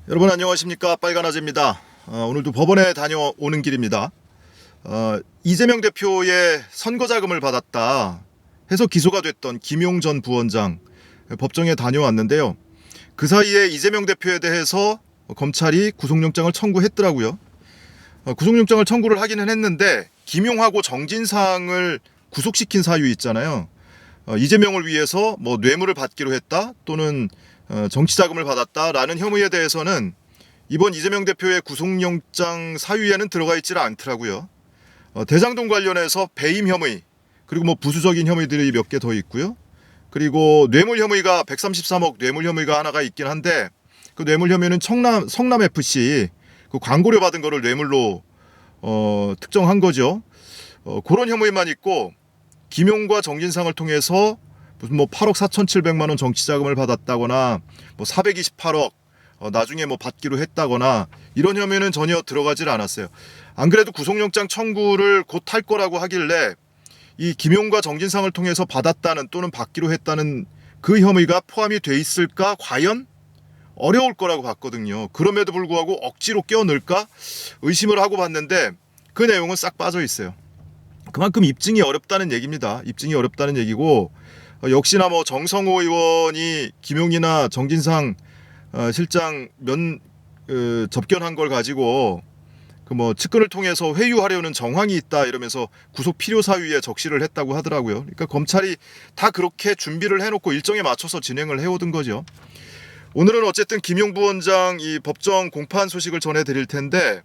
여러분 안녕하십니까, 빨간아재입니다. 오늘도 법원에 다녀오는 길입니다. 이재명 대표의 선거자금을 받았다 해서 기소가 됐던 김용 전 부원장 법정에 다녀왔는데요. 그 사이에 이재명 대표에 대해서 검찰이 구속영장을 청구했더라고요. 구속영장을 청구를 하기는 했는데 김용하고 정진상을 구속시킨 사유 있잖아요. 이재명을 위해서 뭐 뇌물을 받기로 했다 또는 정치자금을 받았다라는 혐의에 대해서는 이번 이재명 대표의 구속영장 사유에는 들어가 있지를 않더라고요. 대장동 관련해서 배임 혐의, 그리고 뭐 부수적인 혐의들이 몇 개 더 있고요. 그리고 뇌물 혐의가 133억 뇌물 혐의가 하나가 있긴 한데, 그 뇌물 혐의는 성남FC 그 광고료 받은 거를 뇌물로 특정한 거죠. 그런 혐의만 있고, 김용과 정진상을 통해서 무슨 뭐 8억 4,700만 원 정치자금을 받았다거나 뭐 428억 나중에 뭐 받기로 했다거나 이런 혐의는 전혀 들어가질 않았어요. 안 그래도 구속영장 청구를 곧 할 거라고 하길래 이 김용과 정진상을 통해서 받았다는 또는 받기로 했다는 그 혐의가 포함이 돼 있을까 과연 어려울 거라고 봤거든요. 그럼에도 불구하고 억지로 껴넣을까 의심을 하고 봤는데 그 내용은 싹 빠져 있어요. 그만큼 입증이 어렵다는 얘기입니다. 입증이 어렵다는 얘기고, 역시나 뭐 정성호 의원이 김용이나 정진상 실장 접견한 걸 가지고 그 뭐 측근을 통해서 회유하려는 정황이 있다 이러면서 구속 필요 사유에 적시를 했다고 하더라고요. 그러니까 검찰이 다 그렇게 준비를 해놓고 일정에 맞춰서 진행을 해오던 거죠. 오늘은 어쨌든 김용 부원장 이 법정 공판 소식을 전해드릴 텐데,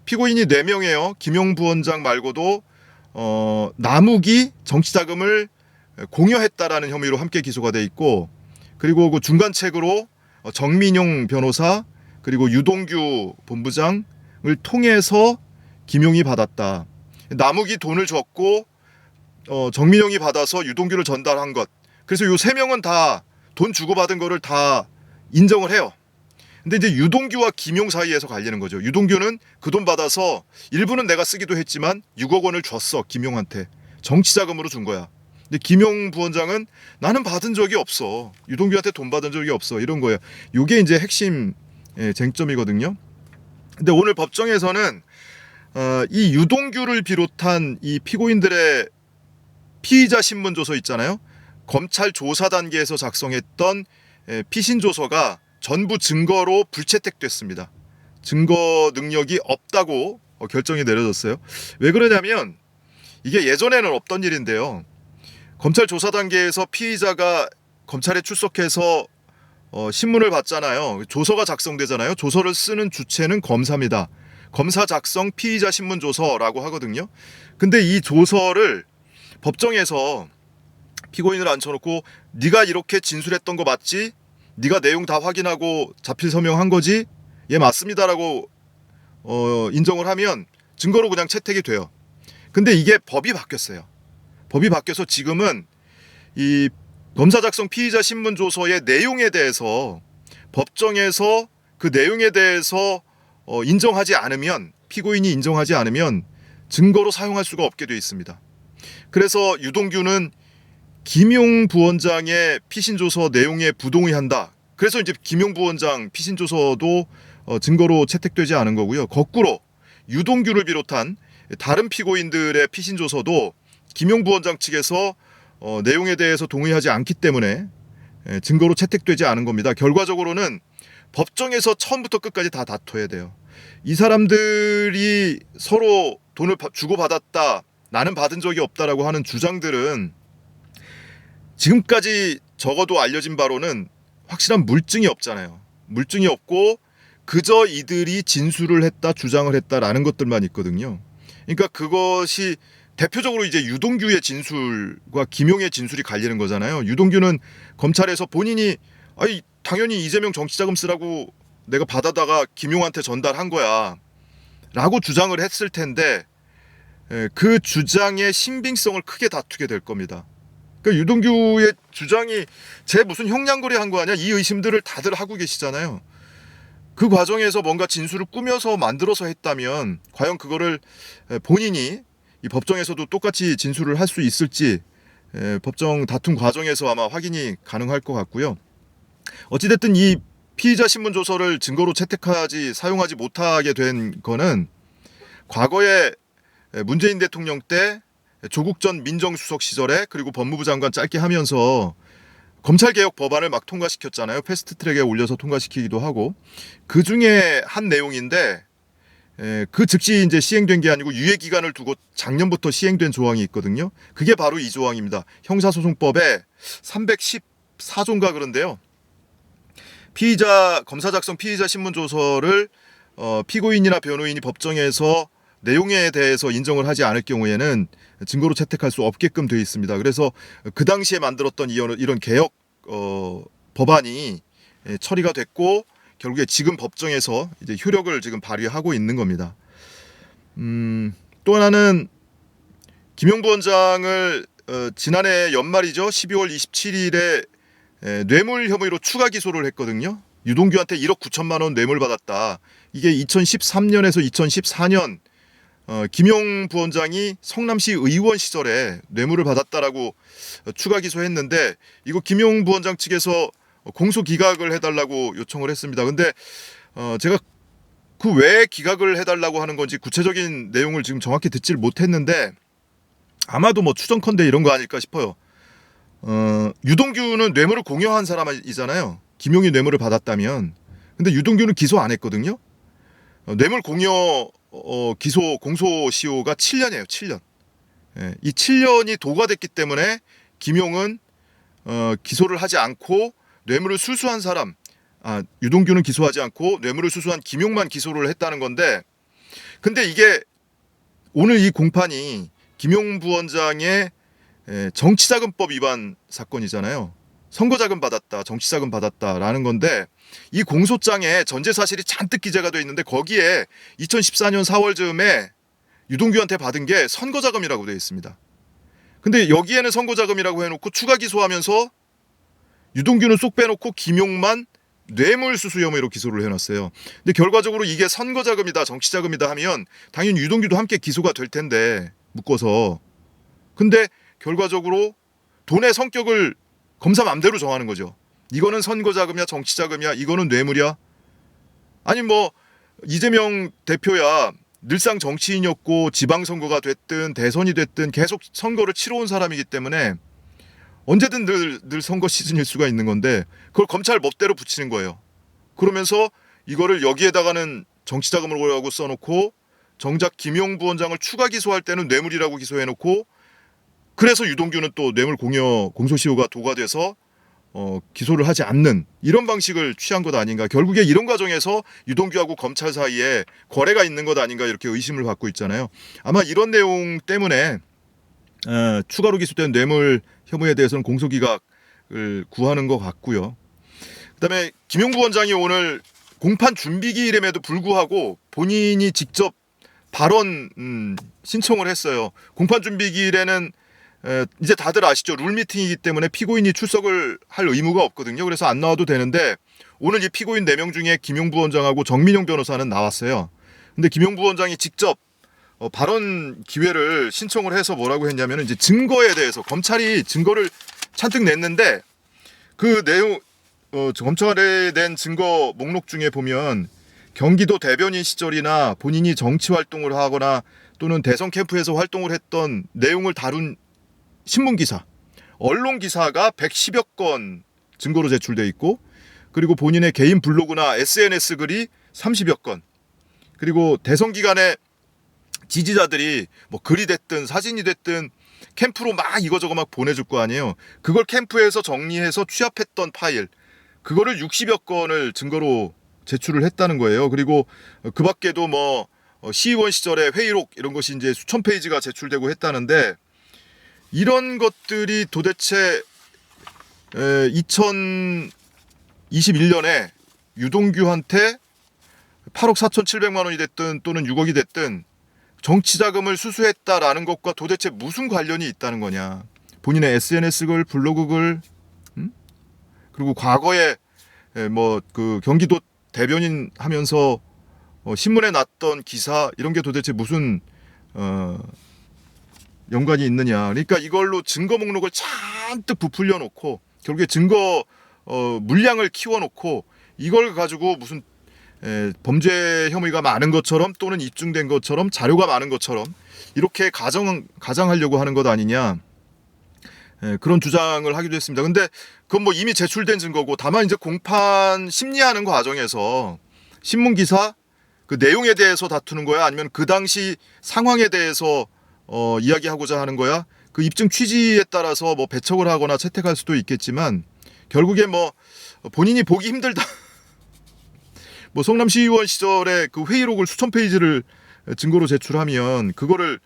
피고인이 4명이에요. 김용 부원장 말고도 남욱이 정치자금을 공여했다라는 혐의로 함께 기소가 돼 있고, 그리고 그 중간책으로 정민용 변호사 그리고 유동규 본부장을 통해서 김용이 받았다. 남욱이 돈을 줬고 정민용이 받아서 유동규를 전달한 것. 그래서 요 3명은 다 돈 주고받은 거를 다 인정을 해요. 근데 이제 유동규와 김용 사이에서 갈리는 거죠. 유동규는 그 돈 받아서 일부는 내가 쓰기도 했지만 6억 원을 줬어, 김용한테. 정치자금으로 준 거야. 근데 김용 부원장은 나는 받은 적이 없어. 유동규한테 돈 받은 적이 없어. 이런 거예요. 이게 이제 핵심 쟁점이거든요. 근데 오늘 법정에서는 이 유동규를 비롯한 이 피고인들의 피의자 신문조서 있잖아요. 검찰 조사 단계에서 작성했던 피신조서가 전부 증거로 불채택됐습니다. 증거 능력이 없다고 결정이 내려졌어요. 왜 그러냐면 이게 예전에는 없던 일인데요. 검찰 조사 단계에서 피의자가 검찰에 출석해서 신문을 받잖아요. 조서가 작성되잖아요. 조서를 쓰는 주체는 검사입니다. 검사 작성 피의자 신문 조서라고 하거든요. 근데 이 조서를 법정에서 피고인을 앉혀놓고 네가 이렇게 진술했던 거 맞지? 네가 내용 다 확인하고 자필 서명한 거지? 예, 맞습니다라고 인정을 하면 증거로 그냥 채택이 돼요. 근데 이게 법이 바뀌었어요. 법이 바뀌어서 지금은 이 검사 작성 피의자 신문 조서의 내용에 대해서 법정에서 그 내용에 대해서 인정하지 않으면, 피고인이 인정하지 않으면 증거로 사용할 수가 없게 되어 있습니다. 그래서 유동규는 김용 부원장의 피신조서 내용에 부동의한다. 그래서 이제 김용 부원장 피신조서도 증거로 채택되지 않은 거고요. 거꾸로 유동규를 비롯한 다른 피고인들의 피신조서도 김용 부원장 측에서 내용에 대해서 동의하지 않기 때문에 증거로 채택되지 않은 겁니다. 결과적으로는 법정에서 처음부터 끝까지 다 다퉈야 돼요. 이 사람들이 서로 돈을 주고받았다, 나는 받은 적이 없다라고 하는 주장들은 지금까지 적어도 알려진 바로는 확실한 물증이 없잖아요. 물증이 없고 그저 이들이 진술을 했다, 주장을 했다라는 것들만 있거든요. 그러니까 그것이 대표적으로 이제 유동규의 진술과 김용의 진술이 갈리는 거잖아요. 유동규는 검찰에서 본인이 당연히 이재명 정치자금 쓰라고 내가 받아다가 김용한테 전달한 거야 라고 주장을 했을 텐데, 그 주장의 신빙성을 크게 다투게 될 겁니다. 그러니까 유동규의 주장이 쟤 무슨 형량거래 한 거 아니야? 이 의심들을 다들 하고 계시잖아요. 그 과정에서 뭔가 진술을 꾸며서 만들어서 했다면 과연 그거를 본인이 이 법정에서도 똑같이 진술을 할 수 있을지 법정 다툼 과정에서 아마 확인이 가능할 것 같고요. 어찌됐든 이 피의자 신문 조서를 증거로 채택하지 사용하지 못하게 된 거는 과거에 문재인 대통령 때 조국 전 민정수석 시절에 그리고 법무부 장관 짧게 하면서 검찰개혁 법안을 막 통과시켰잖아요. 패스트트랙에 올려서 통과시키기도 하고 그 중에 한 내용인데 그 즉시 이제 시행된 게 아니고 유예 기간을 두고 작년부터 시행된 조항이 있거든요. 그게 바로 이 조항입니다. 형사소송법의 314조인가 그런데요. 검사 작성 피의자 신문 조서를 피고인이나 변호인이 법정에서 내용에 대해서 인정을 하지 않을 경우에는 증거로 채택할 수 없게끔 되어 있습니다. 그래서 그 당시에 만들었던 이런 개혁 법안이 처리가 됐고 결국에 지금 법정에서 이제 효력을 지금 발휘하고 있는 겁니다. 또 하나는 김용부 원장을 지난해 연말이죠. 12월 27일에 뇌물 혐의로 추가 기소를 했거든요. 유동규한테 1억 9천만 원 뇌물 받았다. 이게 2013년에서 2014년 김용 부원장이 성남시 의원 시절에 뇌물을 받았다라고 추가 기소했는데 이거 김용 부원장 측에서 공소 기각을 해달라고 요청을 했습니다. 근데 제가 그 왜 기각을 해달라고 하는 건지 구체적인 내용을 지금 정확히 듣질 못했는데 아마도 뭐 추정컨대 이런 거 아닐까 싶어요. 유동규는 뇌물을 공여한 사람이잖아요. 김용이 뇌물을 받았다면. 근데 유동규는 기소 안 했거든요. 뇌물 공여 기소 공소시효가 7년이에요. 7년. 예, 이 7년이 도가 됐기 때문에 김용은 기소를 하지 않고 뇌물을 수수한 사람, 유동규는 기소하지 않고 뇌물을 수수한 김용만 기소를 했다는 건데, 근데 이게 오늘 이 공판이 김용 부원장의 정치자금법 위반 사건이잖아요. 선거자금 받았다, 정치자금 받았다라는 건데 이 공소장에 전제 사실이 잔뜩 기재가 돼 있는데 거기에 2014년 4월 즈음에 유동규한테 받은 게 선거자금이라고 되어 있습니다. 근데 여기에는 선거자금이라고 해놓고 추가 기소하면서 유동규는 쏙 빼놓고 김용만 뇌물 수수 혐의로 기소를 해놨어요. 근데 결과적으로 이게 선거자금이다, 정치자금이다 하면 당연히 유동규도 함께 기소가 될 텐데 묶어서. 근데 결과적으로 돈의 성격을 검사 맘대로 정하는 거죠. 이거는 선거자금이야, 정치자금이야, 이거는 뇌물이야. 아니 뭐 이재명 대표야 늘상 정치인이었고 지방선거가 됐든 대선이 됐든 계속 선거를 치러온 사람이기 때문에 언제든 늘 선거 시즌일 수가 있는 건데 그걸 검찰 멋대로 붙이는 거예요. 그러면서 이거를 여기에다가는 정치자금을 하고 써놓고 정작 김용 부원장을 추가 기소할 때는 뇌물이라고 기소해놓고 그래서 유동규는 또 뇌물 공여 공소시효가 도가 돼서 기소를 하지 않는 이런 방식을 취한 것 아닌가. 결국에 이런 과정에서 유동규하고 검찰 사이에 거래가 있는 것 아닌가 이렇게 의심을 받고 있잖아요. 아마 이런 내용 때문에 추가로 기소된 뇌물 혐의에 대해서는 공소기각을 구하는 것 같고요. 그다음에 김용부 원장이 오늘 공판 준비기일임에도 불구하고 본인이 직접 발언 신청을 했어요. 공판 준비기일에는 이제 다들 아시죠? 룰 미팅이기 때문에 피고인이 출석을 할 의무가 없거든요. 그래서 안 나와도 되는데 오늘 이 피고인 4명 중에 김용부 원장하고 정민용 변호사는 나왔어요. 근데 김용부 원장이 직접 발언 기회를 신청을 해서 뭐라고 했냐면 이제 증거에 대해서 검찰이 증거를 잔뜩 냈는데 그 내용 검찰에 낸 증거 목록 중에 보면 경기도 대변인 시절이나 본인이 정치 활동을 하거나 또는 대선 캠프에서 활동을 했던 내용을 다룬 신문 기사, 언론 기사가 110여 건 증거로 제출돼 있고 그리고 본인의 개인 블로그나 SNS 글이 30여 건 그리고 대선 기간에 지지자들이 뭐 글이 됐든 사진이 됐든 캠프로 막 이거저거 막 보내줄 거 아니에요. 그걸 캠프에서 정리해서 취합했던 파일 그거를 60여 건을 증거로 제출을 했다는 거예요. 그리고 그 밖에도 뭐 시의원 시절에 회의록 이런 것이 이제 수천 페이지가 제출되고 했다는데 이런 것들이 도대체 2021년에 유동규한테 8억 4,700만 원이 됐든 또는 6억이 됐든 정치자금을 수수했다라는 것과 도대체 무슨 관련이 있다는 거냐. 본인의 SNS 글, 블로그 글, 그리고 과거에 뭐 그 경기도 대변인 하면서 신문에 났던 기사 이런 게 도대체 무슨 연관이 있느냐. 그러니까 이걸로 증거 목록을 잔뜩 부풀려 놓고 결국에 증거 물량을 키워 놓고 이걸 가지고 무슨 범죄 혐의가 많은 것처럼 또는 입증된 것처럼 자료가 많은 것처럼 이렇게 가정하려고 하는 것 아니냐, 그런 주장을 하기도 했습니다. 근데 그건 뭐 이미 제출된 증거고, 다만 이제 공판 심리하는 과정에서 신문 기사 그 내용에 대해서 다투는 거야, 아니면 그 당시 상황에 대해서 이야기하고자 하는 거야. 그 입증 취지에 따라서 뭐 배척을 하거나 채택할 수도 있겠지만, 결국에 뭐 본인이 보기 힘들다. 뭐 성남시의원 시절에 그 회의록을 수천 페이지를 증거로 제출하면 그거를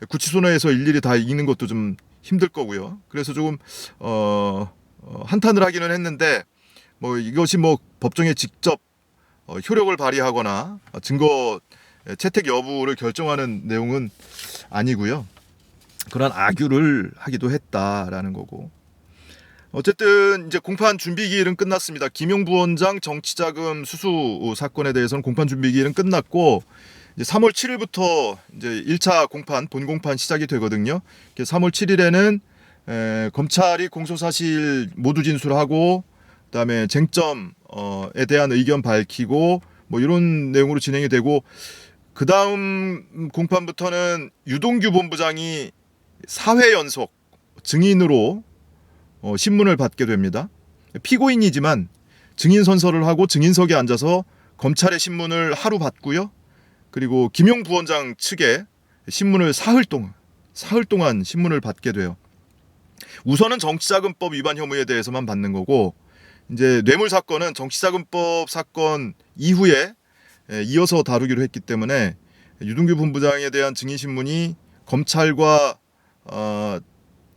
구치소내에서 일일이 다 읽는 것도 좀 힘들 거고요. 그래서 조금 한탄을 하기는 했는데, 뭐 이것이 뭐 법정에 직접 효력을 발휘하거나 증거 채택 여부를 결정하는 내용은 아니고요. 그런 악유를 하기도 했다라는 거고. 어쨌든 이제 공판 준비 기일은 끝났습니다. 김용 부원장 정치자금 수수 사건에 대해서는 공판 준비 기일은 끝났고, 이제 3월 7일부터 이제 1차 공판, 본공판 시작이 되거든요. 3월 7일에는 검찰이 공소 사실 모두 진술하고, 그다음에 쟁점에 대한 의견 밝히고, 뭐 이런 내용으로 진행이 되고, 그 다음 공판부터는 유동규 본부장이 4회 연속 증인으로 신문을 받게 됩니다. 피고인이지만 증인 선서를 하고 증인석에 앉아서 검찰의 신문을 하루 받고요. 그리고 김용 부원장 측에 신문을 사흘 동안 신문을 받게 돼요. 우선은 정치자금법 위반 혐의에 대해서만 받는 거고, 이제 뇌물 사건은 정치자금법 사건 이후에 이어서 다루기로 했기 때문에 유동규 본부장에 대한 증인 신문이 검찰과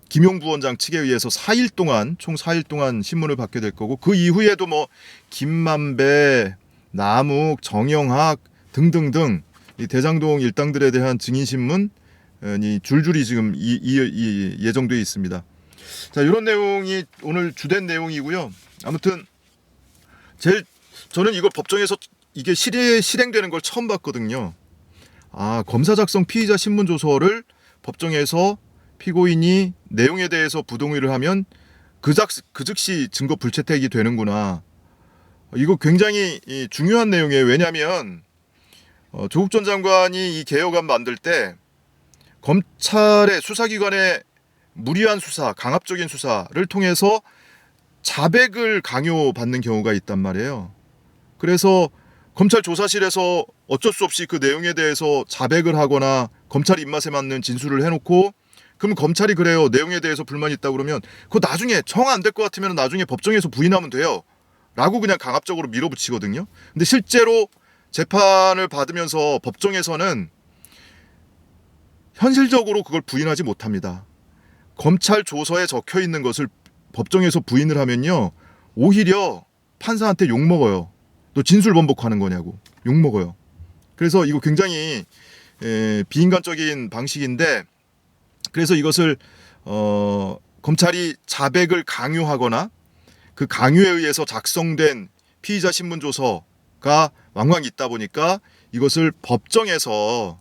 김용 부원장 측에 의해서 총 4일 동안 신문을 받게 될 거고, 그 이후에도 뭐 김만배, 남욱, 정영학 등등등 이 대장동 일당들에 대한 증인 신문이 줄줄이 지금 예정돼 있습니다. 자, 이런 내용이 오늘 주된 내용이고요. 아무튼 저는 이걸 법정에서 이게 실행되는 걸 처음 봤거든요. 검사 작성 피의자 신문 조서를 법정에서 피고인이 내용에 대해서 부동의를 하면 그 즉시 증거 불채택이 되는구나. 이거 굉장히 중요한 내용이에요. 왜냐하면 조국 전 장관이 이 개혁안 만들 때 검찰의 수사기관의 무리한 수사, 강압적인 수사를 통해서 자백을 강요받는 경우가 있단 말이에요. 그래서 검찰 조사실에서 어쩔 수 없이 그 내용에 대해서 자백을 하거나 검찰 입맛에 맞는 진술을 해놓고, 그럼 검찰이 그래요, 내용에 대해서 불만이 있다 그러면 그거 나중에 정 안 될 것 같으면 나중에 법정에서 부인하면 돼요 라고 그냥 강압적으로 밀어붙이거든요. 근데 실제로 재판을 받으면서 법정에서는 현실적으로 그걸 부인하지 못합니다. 검찰 조서에 적혀 있는 것을 법정에서 부인을 하면요, 오히려 판사한테 욕먹어요. 너 진술 번복하는 거냐고 욕먹어요. 그래서 이거 굉장히 비인간적인 방식인데, 그래서 이것을 검찰이 자백을 강요하거나 그 강요에 의해서 작성된 피의자 신문조서가 왕왕 있다 보니까 이것을 법정에서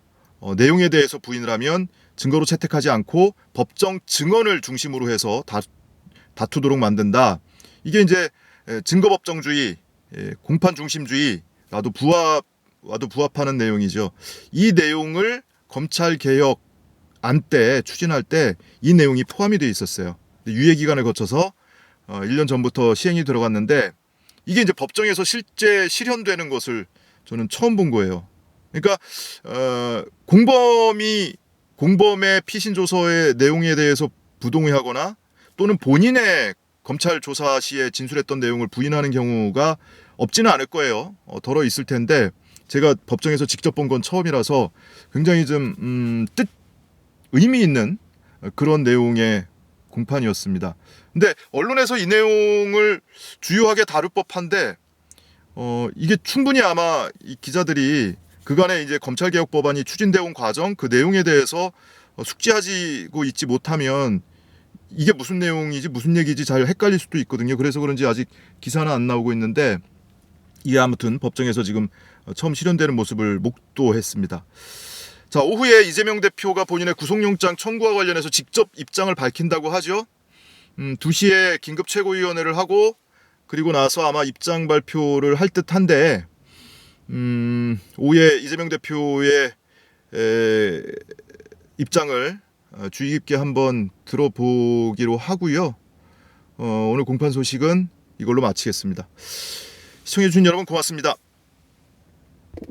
내용에 대해서 부인을 하면 증거로 채택하지 않고 법정 증언을 중심으로 해서 다투도록 만든다. 이게 이제 증거법정주의, 공판 중심주의 와도 부합하는 내용이죠. 이 내용을 검찰 개혁 안 때 추진할 때 이 내용이 포함이 돼 있었어요. 유예 기간을 거쳐서 1년 전부터 시행이 들어갔는데, 이게 이제 법정에서 실제 실현되는 것을 저는 처음 본 거예요. 그러니까 공범의 피신 조서의 내용에 대해서 부동의하거나 또는 본인의 검찰 조사 시에 진술했던 내용을 부인하는 경우가 없지는 않을 거예요. 덜어 있을 텐데, 제가 법정에서 직접 본 건 처음이라서 굉장히 좀 의미 있는 그런 내용의 공판이었습니다. 근데 언론에서 이 내용을 주요하게 다룰 법한데, 이게 충분히 아마 이 기자들이 그간에 이제 검찰개혁 법안이 추진되어 온 과정, 그 내용에 대해서 숙지하고 있지 못하면 이게 무슨 내용이지 무슨 얘기지 잘 헷갈릴 수도 있거든요. 그래서 그런지 아직 기사는 안 나오고 있는데, 이게 아무튼 법정에서 지금 처음 실현되는 모습을 목도했습니다. 자, 오후에 이재명 대표가 본인의 구속영장 청구와 관련해서 직접 입장을 밝힌다고 하죠. 2시에 긴급 최고위원회를 하고 그리고 나서 아마 입장 발표를 할 듯한데 오후에 이재명 대표의 입장을 주의 깊게 한번 들어보기로 하고요. 오늘 공판 소식은 이걸로 마치겠습니다. 시청해주신 여러분 고맙습니다.